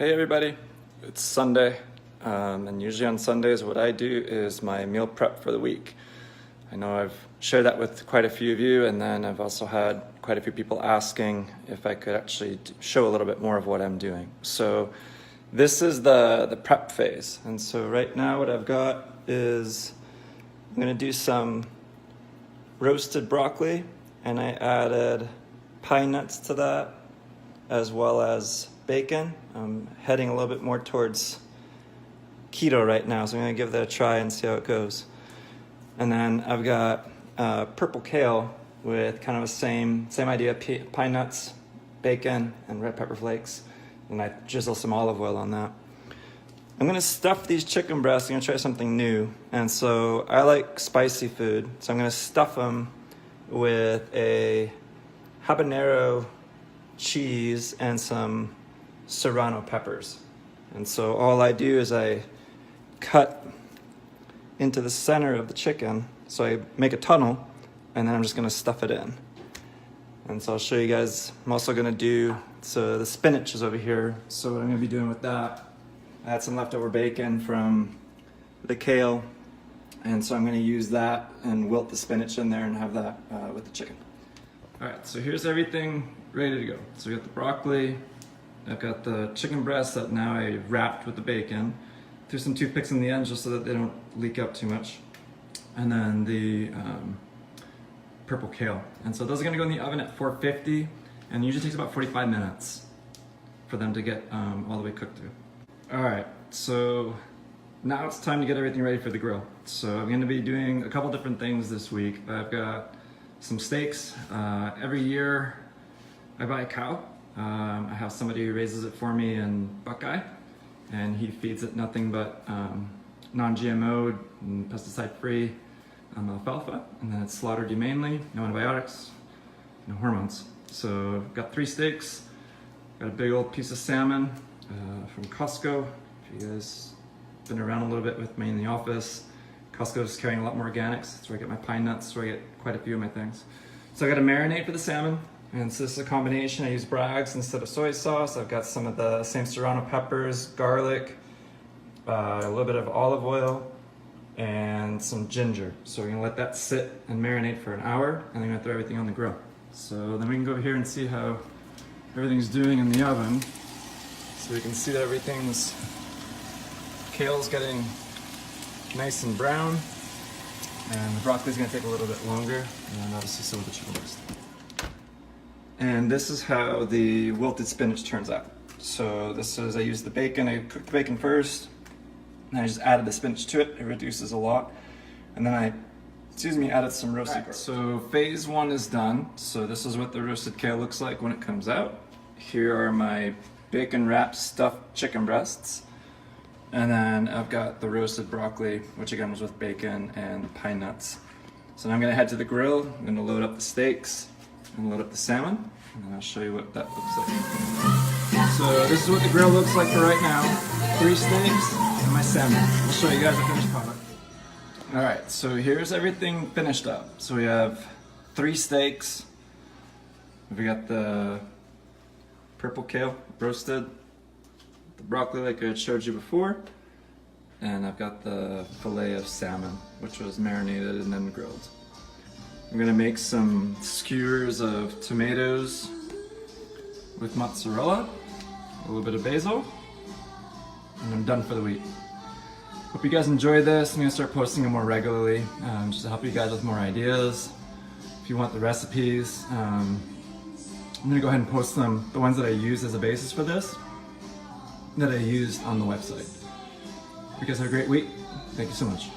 Hey everybody, it's Sunday, and usually on Sundays what I do is my meal prep for the week. I know I've shared that with quite a few of you, and then I've also had quite a few people asking if I could actually show a little bit more of what I'm doing. So this is the prep phase, and so right now what I've got is I'm going to do some roasted broccoli, and I added pine nuts to that as well as bacon. I'm heading a little bit more towards keto right now, so I'm going to give that a try and see how it goes. And then I've got purple kale with kind of the same idea, pine nuts, bacon, and red pepper flakes. And I drizzle some olive oil on that. I'm going to stuff these chicken breasts. I'm going to try something new. And so I like spicy food, so I'm going to stuff them with a habanero cheese and some serrano peppers. And so all I do is I cut into the center of the chicken, so I make a tunnel, and then I'm just going to stuff it in. And so I'll show you guys. I'm also going to do, so the spinach is over here, so what I'm going to be doing with that, I had some leftover bacon from the kale, and so I'm going to use that and wilt the spinach in there and have that with the chicken. Alright, so here's everything ready to go. So we got the broccoli, I've got the chicken breasts that now I wrapped with the bacon. Threw some toothpicks in the end just so that they don't leak out too much. And then the purple kale. And so those are gonna go in the oven at 450, and it usually takes about 45 minutes for them to get all the way cooked through. Alright, so now it's time to get everything ready for the grill. So I'm gonna be doing a couple different things this week. I've got some steaks. Every year I buy a cow. I have somebody who raises it for me in Buckeye, and he feeds it nothing but non-GMO and pesticide-free alfalfa, and then it's slaughtered humanely, no antibiotics, no hormones. So I've got 3 steaks, got a big old piece of salmon from Costco. If you guys been around a little bit with me in the office, Costco's carrying a lot more organics. That's where I get my pine nuts, that's where I get quite a few of my things. So I got a marinade for the salmon, and so this is a combination. I use Bragg's instead of soy sauce. I've got some of the same serrano peppers, garlic, a little bit of olive oil, and some ginger. So we're gonna let that sit and marinate for an hour, and then we're gonna throw everything on the grill. So then we can go here and see how everything's doing in the oven. So we can see that everything's, kale's getting nice and brown, and the broccoli's gonna take a little bit longer, and obviously so with the chicken breast. And this is how the wilted spinach turns out. So this is, I used the bacon, I cooked the bacon first, and I just added the spinach to it. It reduces a lot. And then I, added some roasted garlic. So phase 1 is done. So this is what the roasted kale looks like when it comes out. Here are my bacon wrapped stuffed chicken breasts. And then I've got the roasted broccoli, which again was with bacon and pine nuts. So now I'm gonna head to the grill. I'm gonna load up the steaks and load up the salmon, and then I'll show you what that looks like. So this is what the grill looks like for right now. 3 steaks and my salmon. I'll show you guys the finished product. Alright, so here's everything finished up. So we have 3 steaks. We got the purple kale roasted, the broccoli like I showed you before, and I've got the fillet of salmon, which was marinated and then grilled. I'm gonna make some skewers of tomatoes with mozzarella, a little bit of basil, and I'm done for the week. Hope you guys enjoyed this. I'm gonna start posting them more regularly, just to help you guys with more ideas. If you want the recipes, I'm gonna go ahead and post them, the ones that I use as a basis for this, that I used on the website. You guys have a great week. Thank you so much.